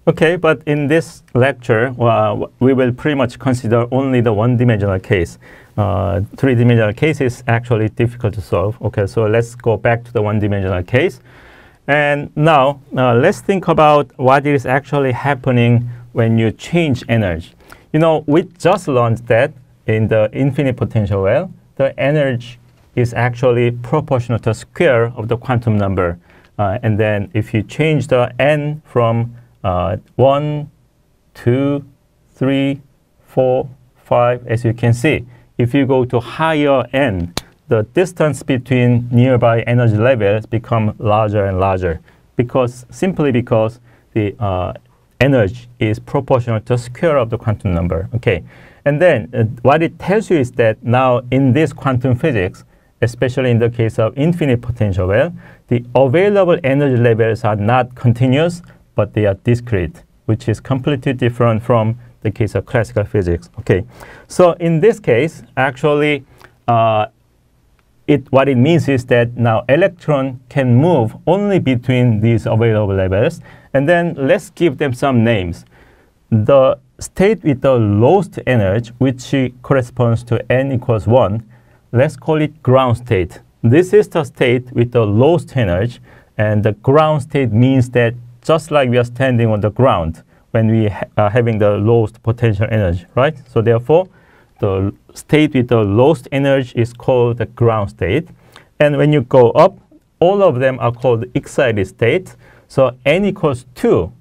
Okay, but in this lecture, we will pretty much consider only the one-dimensional case. Three-dimensional case is actually difficult to solve. Okay, so let's go back to the one-dimensional case. And now, let's think about what is actually happening when you change energy. You know, we just learned that in the infinite potential well, the energy is actually proportional to the square of the quantum number. And then if you change the n from 1, 2, 3, 4, 5, as you can see, if you go to higher n, the distance between nearby energy levels become larger and larger, simply because the energy is proportional to the square of the quantum number. Okay, and then what it tells you is that now in this quantum physics, especially in the case of infinite potential well, the available energy levels are not continuous, but they are discrete, which is completely different from the case of classical physics. Okay, so in this case, actually, what it means is that now electron can move only between these available levels, and then let's give them some names. The state with the lowest energy, which corresponds to n equals 1, let's call it ground state. This is the state with the lowest energy, and the ground state means that just like we are standing on the ground when we are having the lowest potential energy, right? So therefore, the state with the lowest energy is called the ground state. And when you go up, all of them are called excited state. So n equals 2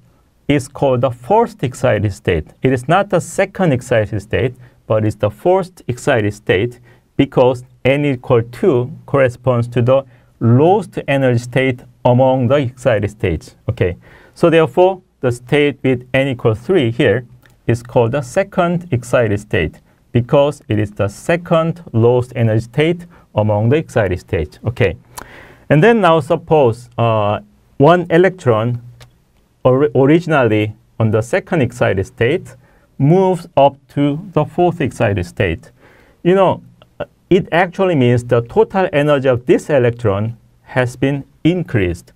is called the first excited state. It is not the second excited state, but it's the first excited state because n equals 2 corresponds to the lowest energy state among the excited states. Okay, so therefore, the state with n equals 3 here is called the second excited state because it is the second lowest energy state among the excited states. Okay, and then now suppose one electron originally on the second excited state moves up to the fourth excited state. You know, it actually means the total energy of this electron has been increased.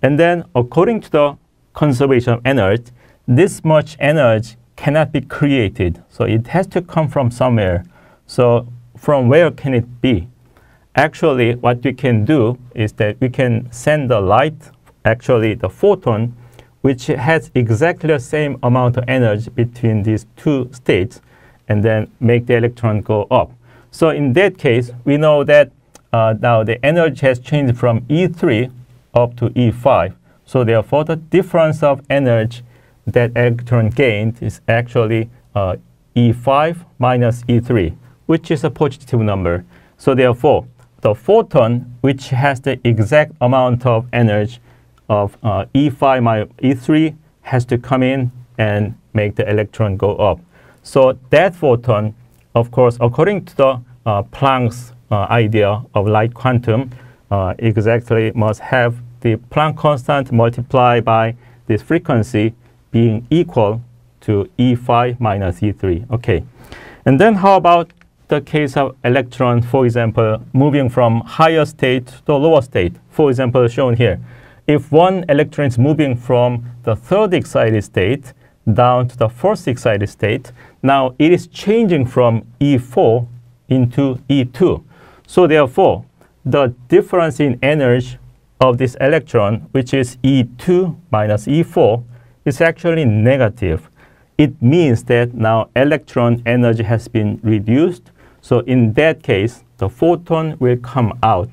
And then according to the conservation of energy, this much energy cannot be created. So it has to come from somewhere. So from where can it be? Actually, what we can do is that we can send the light, actually the photon, which has exactly the same amount of energy between these two states, and then make the electron go up. So in that case, we know that now the energy has changed from E3 up to E5. So therefore, the difference of energy that electron gained is actually E5 minus E3, which is a positive number. So therefore, the photon, which has the exact amount of energy of E5 minus E3, has to come in and make the electron go up. So that photon, of course, according to the Planck's idea of light quantum, exactly must have the Planck constant multiplied by this frequency being equal to E5 minus E3. Okay, and then how about the case of electron, for example, moving from higher state to the lower state? For example, shown here. If one electron is moving from the third excited state down to the first excited state, now it is changing from E4 into E2. So therefore, the difference in energy of this electron, which is E2 minus E4, is actually negative. It means that now electron energy has been reduced. So in that case, the photon will come out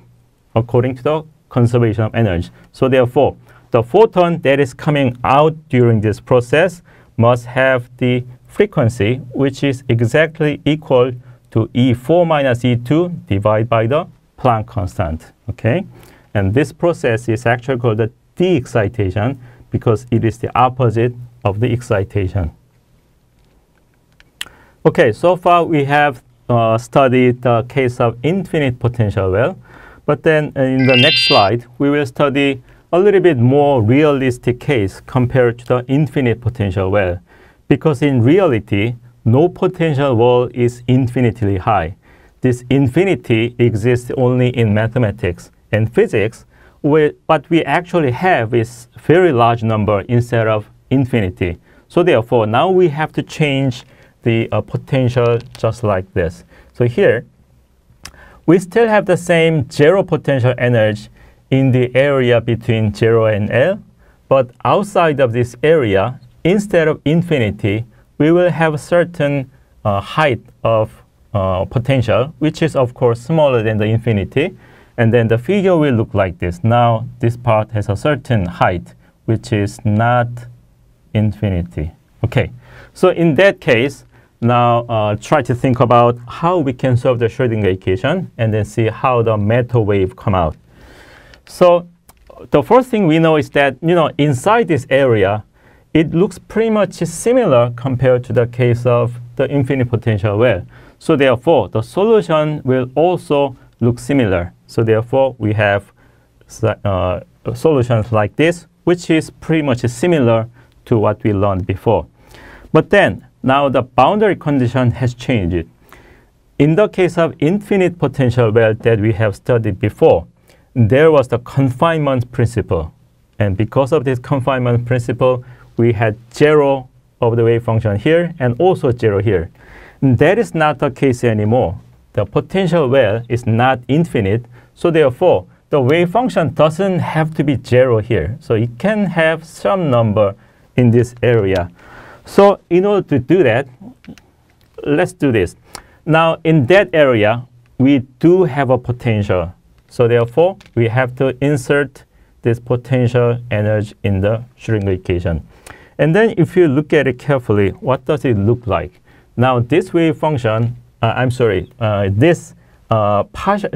according to the conservation of energy. So therefore, the photon that is coming out during this process must have the frequency, which is exactly equal to E4 minus E2 divided by the Planck constant. Okay, and this process is actually called the de-excitation because it is the opposite of the excitation. Okay, so far we have studied the case of infinite potential well, but then in the next slide we will study a little bit more realistic case compared to the infinite potential well, because in reality no potential well is infinitely high. This infinity exists only in mathematics and physics, what we actually have is very large number instead of infinity. So therefore, now we have to change the potential just like this. So here, we still have the same zero potential energy in the area between 0 and L, but outside of this area, instead of infinity, we will have a certain height of potential, which is, of course, smaller than the infinity. And then the figure will look like this. Now, this part has a certain height, which is not infinity. Okay, so in that case, now try to think about how we can solve the Schrödinger equation and then see how the matter wave come out. So the first thing we know is that, inside this area, it looks pretty much similar compared to the case of the infinite potential well. So therefore, the solution will also look similar. So therefore, we have solutions like this, which is pretty much similar to what we learned before. But then, now the boundary condition has changed. In the case of infinite potential well that we have studied before, there was the confinement principle. And because of this confinement principle, we had 0 of the wave function here and also 0 here. And that is not the case anymore. The potential well is not infinite, so therefore, the wave function doesn't have to be 0 here. So it can have some number in this area. So in order to do that, let's do this. Now, in that area, we do have a potential. So therefore, we have to insert this potential energy in the Schrödinger equation. And then if you look at it carefully, what does it look like? Now, this wave function, this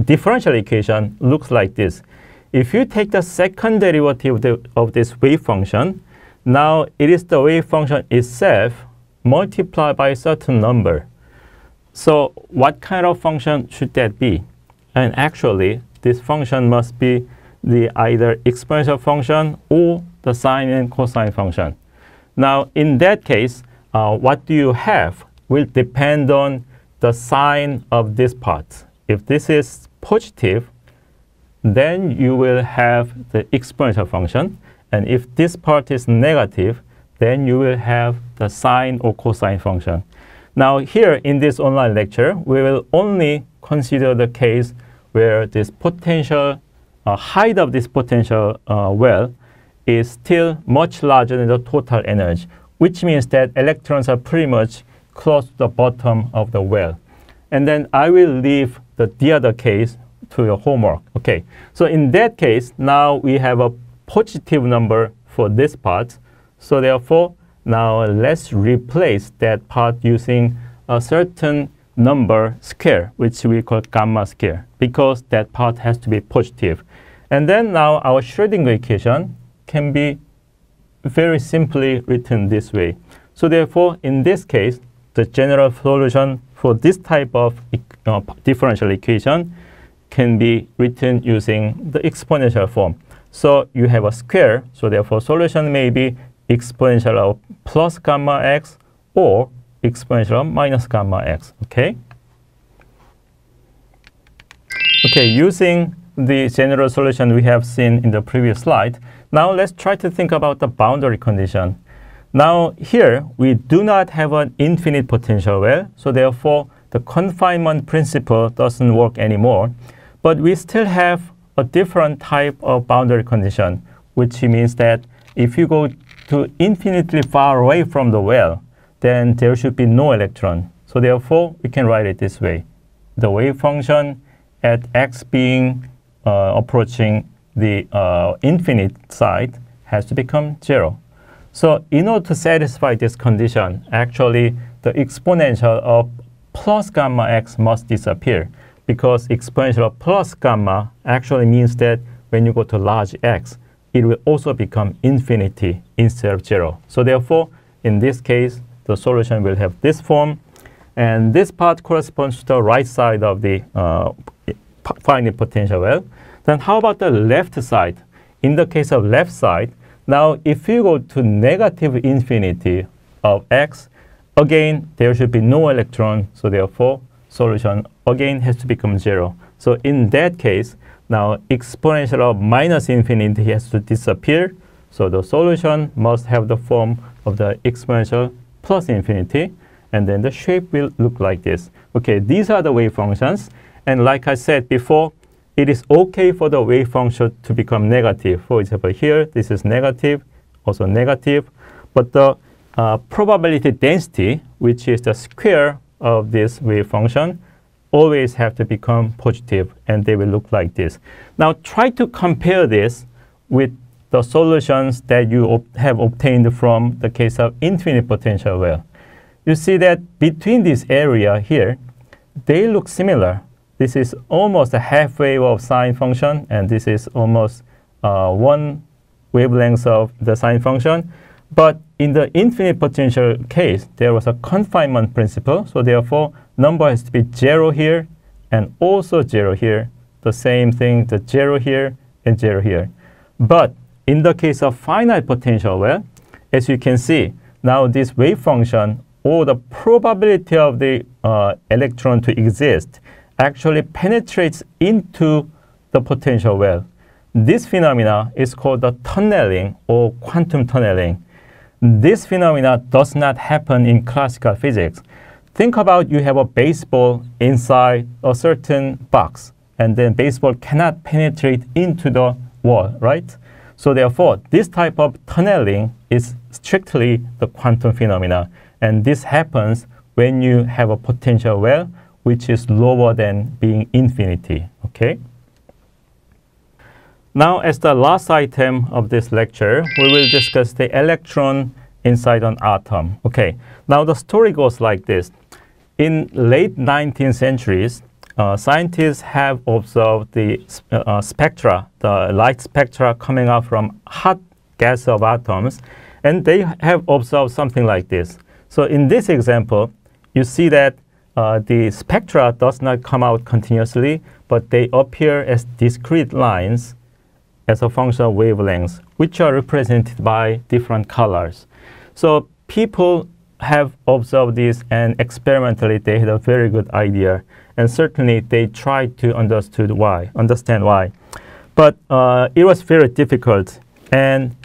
differential equation looks like this. If you take the second derivative of this wave function, now it is the wave function itself multiplied by a certain number. So what kind of function should that be? And actually, this function must be the either exponential function or the sine and cosine function. Now, in that case, what do you have will depend on the sign of this part. If this is positive, then you will have the exponential function. And if this part is negative, then you will have the sine or cosine function. Now here in this online lecture, we will only consider the case where this potential, height of this potential well is still much larger than the total energy, which means that electrons are pretty much close to the bottom of the well. And then I will leave the other case to your homework. Okay, so in that case, now we have a positive number for this part. So therefore, now let's replace that part using a certain number square, which we call gamma square, because that part has to be positive. And then now our Schrödinger equation can be very simply written this way. So therefore, in this case, the general solution for this type of differential equation can be written using the exponential form. So you have a square, so therefore solution may be exponential of plus gamma x or exponential of minus gamma x, okay? Okay, using the general solution we have seen in the previous slide, now let's try to think about the boundary condition. Now here, we do not have an infinite potential well, so therefore the confinement principle doesn't work anymore, but we still have a different type of boundary condition, which means that if you go to infinitely far away from the well, then there should be no electron. So therefore, we can write it this way. The wave function at x being approaching the infinite side has to become 0. So in order to satisfy this condition, actually the exponential of plus gamma x must disappear, because exponential of plus gamma actually means that when you go to large x, it will also become infinity instead of 0. So therefore, in this case, the solution will have this form, and this part corresponds to the right side of the finite potential well. Then how about the left side? In the case of left side, now if you go to negative infinity of x, again, there should be no electron, so therefore, solution again has to become 0. So in that case, now exponential of minus infinity has to disappear, So the solution must have the form of the exponential plus infinity, and then the shape will look like this. Okay, these are the wave functions, and like I said before, it is okay for the wave function to become negative. For example, here, this is negative, also negative, but the probability density, which is the square of this wave function, always have to become positive, and they will look like this. Now, try to compare this with the solutions that you have obtained from the case of infinite potential well. You see that between this area here, they look similar. This is almost a half wave of sine function, and this is almost one wavelength of the sine function. But in the infinite potential case, there was a confinement principle. So therefore, number has to be 0 here and also 0 here. The same thing, the 0 here and 0 here. But in the case of finite potential well, as you can see, now this wave function or the probability of the electron to exist actually penetrates into the potential well. This phenomena is called the tunneling or quantum tunneling. This phenomena does not happen in classical physics. Think about you have a baseball inside a certain box, and then baseball cannot penetrate into the wall, right? So therefore, this type of tunneling is strictly the quantum phenomena. And this happens when you have a potential well, which is lower than being infinity, okay? Now, as the last item of this lecture, we will discuss the electron inside an atom. Okay, now the story goes like this. In late 19th centuries, scientists have observed the spectra, the light spectra coming out from hot gas of atoms, and they have observed something like this. So in this example, you see that the spectra does not come out continuously, but they appear as discrete lines as a function of wavelengths, which are represented by different colors. So people have observed this, and experimentally they had a very good idea, and certainly they tried to understand why. But it was very difficult, and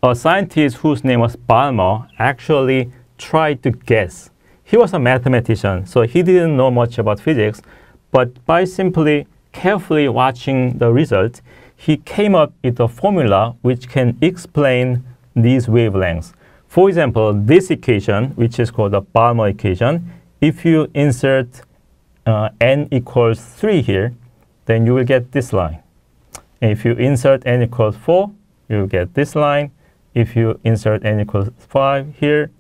a scientist whose name was Balmer actually tried to guess. He was a mathematician, so he didn't know much about physics, but by simply carefully watching the result, he came up with a formula which can explain these wavelengths. For example, this equation, which is called the Balmer equation, if you insert n equals 3 here, then you will get this line. And if you insert n equals 4, you will get this line. If you insert n equals 5 here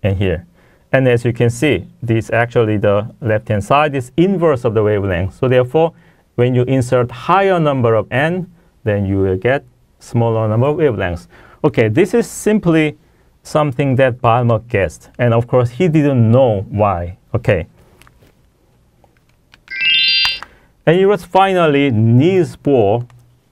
and here. And as you can see, this actually the left-hand side is inverse of the wavelength. So therefore, when you insert higher number of n, then you will get smaller number of wavelengths. Okay, this is simply something that Balmer guessed. And of course, he didn't know why. Okay. And it was finally Niels Bohr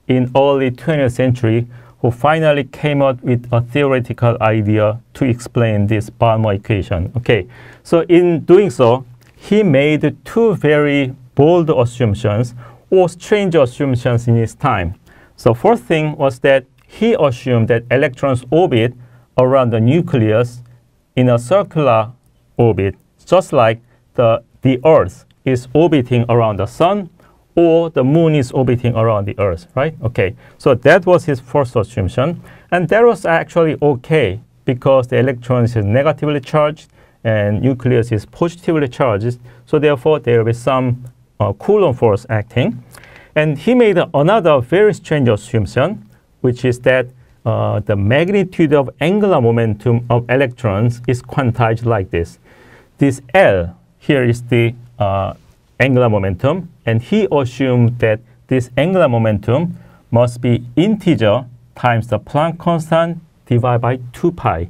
in early 20th century who finally came up with a theoretical idea to explain this Balmer equation. Okay, so in doing so, he made two very bold assumptions or strange assumptions in his time. So first thing was that he assumed that electrons orbit around the nucleus in a circular orbit, just like the Earth is orbiting around the sun, or the moon is orbiting around the Earth, right? Okay, so that was his first assumption. And that was actually okay, because the electron is negatively charged and nucleus is positively charged. So therefore, there will be some Coulomb force acting. And he made another very strange assumption, which is that the magnitude of angular momentum of electrons is quantized like this. This L here is the angular momentum, and he assumed that this angular momentum must be integer times the Planck constant divided by 2 pi.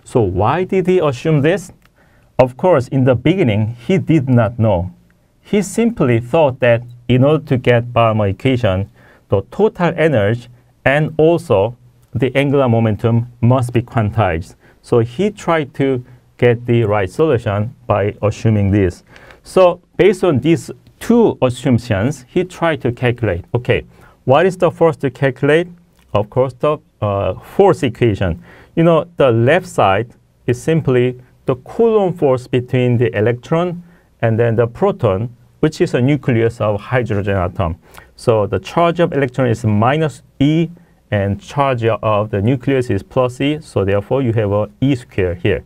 So why did he assume this? Of course, in the beginning, he did not know. He simply thought that in order to get Balmer equation, the total energy and also the angular momentum must be quantized. So he tried to get the right solution by assuming this. So based on these two assumptions, he tried to calculate, okay, what is the first to calculate? of course, the force equation. You know, the left side is simply the Coulomb force between the electron and then the proton, which is a nucleus of hydrogen atom. So the charge of electron is minus E, and charge of the nucleus is plus E. So therefore, you have a E square here.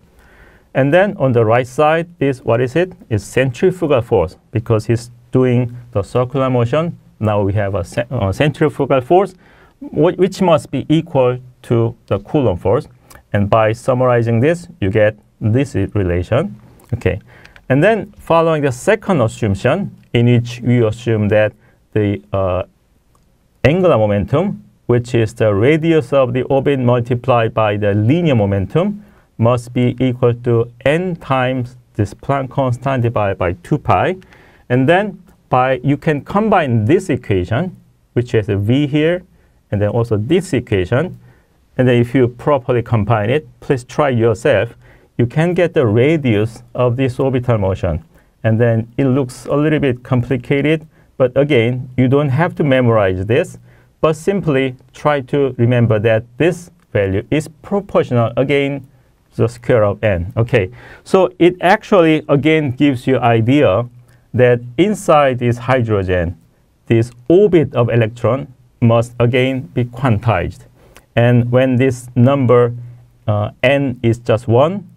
And then on the right side is, what is it? It's centrifugal force, because he's doing the circular motion. Now we have a centrifugal force, which must be equal to the Coulomb force. And by summarizing this, you get this relation. Okay. And then following the second assumption, in which we assume that the angular momentum, which is the radius of the orbit multiplied by the linear momentum, must be equal to n times this Planck constant divided by 2 pi. And then you can combine this equation, which has a v here, and then also this equation. And then if you properly combine it, please try yourself, you can get the radius of this orbital motion. And then it looks a little bit complicated, but again, you don't have to memorize this, but simply try to remember that this value is proportional, again, the square of n. Okay, so it actually, again, gives you idea that inside this hydrogen, this orbit of electron must again be quantized. And when this number n is just 1,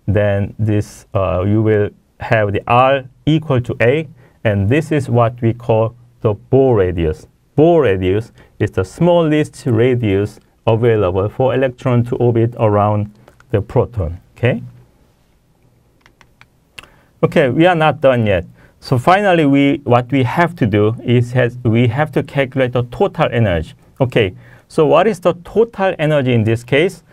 then this you will have the r equal to a, and this is what we call the Bohr radius. Bohr radius is the smallest radius available for electron to orbit around the proton. Okay. Okay, we are not done yet. So finally, what we have to do is we have to calculate the total energy. Okay, so what is the total energy in this case?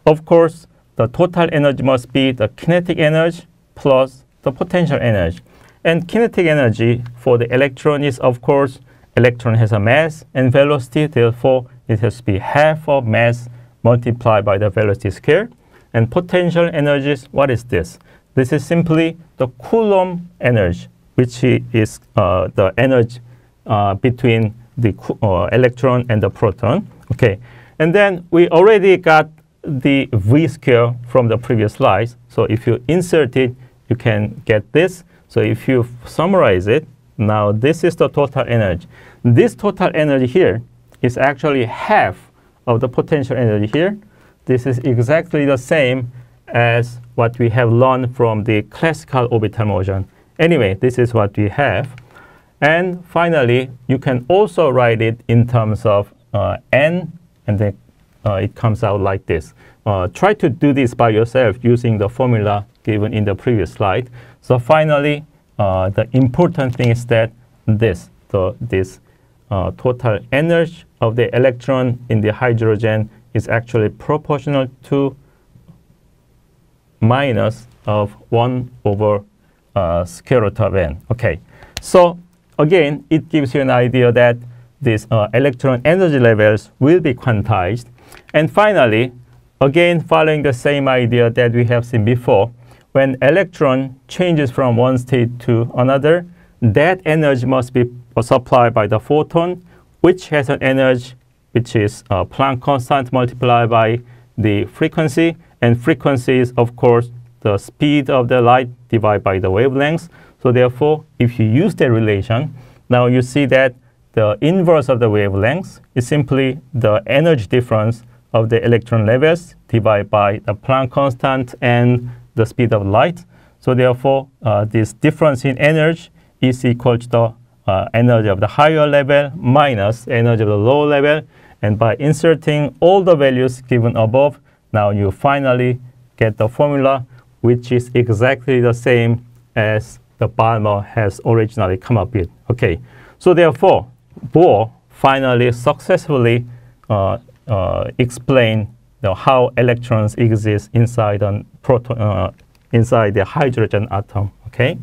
Of course, the total energy must be the kinetic energy plus the potential energy. And kinetic energy for the electron is, of course, electron has a mass and velocity, therefore it has to be half of mass multiplied by the velocity square. And potential energy, what is this? This is simply the Coulomb energy, which is the energy between the electron and the proton. Okay, and then we already got the v square from the previous slides. So if you insert it, you can get this. So if you summarize it, now this is the total energy. This total energy here is actually half of the potential energy here. This is exactly the same as what we have learned from the classical orbital motion. Anyway, this is what we have. And finally, you can also write it in terms of n, and then it comes out like this. Try to do this by yourself using the formula given in the previous slide. So finally, the important thing is that this total energy of the electron in the hydrogen is actually proportional to minus of 1 over square root of n. Okay, so again, it gives you an idea that these electron energy levels will be quantized. And finally, again, following the same idea that we have seen before, when electron changes from one state to another, that energy must be supplied by the photon, which has an energy which is Planck constant multiplied by the frequency. And frequency is, of course, the speed of the light divided by the wavelength. So therefore, if you use that relation, now you see that the inverse of the wavelength is simply the energy difference of the electron levels divided by the Planck constant and the speed of light. So therefore, this difference in energy is equal to the energy of the higher level minus energy of the lower level. And by inserting all the values given above, now you finally get the formula, which is exactly the same as the Balmer has originally come up with. Okay, so therefore, Bohr finally successfully explained how electrons exist inside an proton, inside the hydrogen atom. Okay.